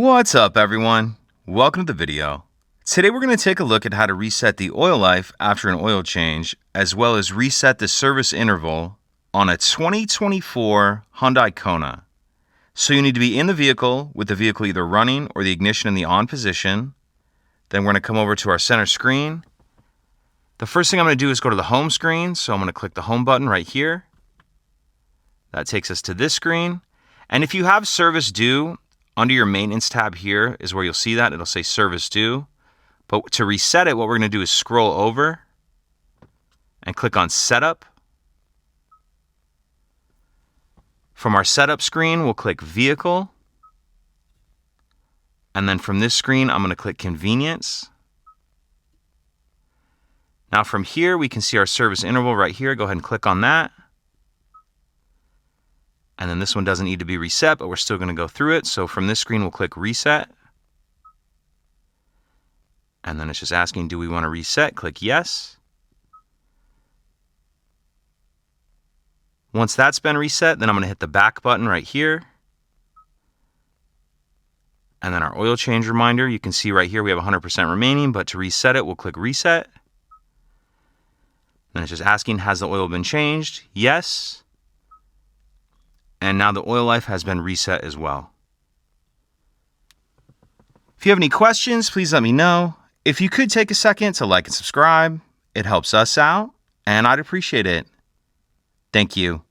What's up, everyone? Welcome to the video. Today we're going to take a look at how to reset the oil life after an oil change, as well as reset the service interval on a 2024 Hyundai Kona. So you need to be in the vehicle with the vehicle either running or the ignition in the on position. Then we're going to come over to our center screen. The first thing I'm going to do is go to the home screen, so I'm going to click the home button right here. That takes us to this screen. And if you have service due, under your maintenance tab here is where you'll see that. It'll say service due. But to reset it, what we're going to do is scroll over and click on setup. From our setup screen, we'll click vehicle. And then from this screen, I'm going to click convenience. Now from here, we can see our service interval right here. Go ahead and click on that. And then this one doesn't need to be reset, but we're still going to go through it. So from this screen, we'll click reset. And then it's just asking, do we want to reset? Click yes. Once that's been reset, then I'm going to hit the back button right here. And then our oil change reminder, you can see right here we have 100% remaining, but to reset it, we'll click reset. Then it's just asking, has the oil been changed? Yes. And now the oil life has been reset as well. If you have any questions, please let me know. If you could take a second to like and subscribe, it helps us out, and I'd appreciate it. Thank you.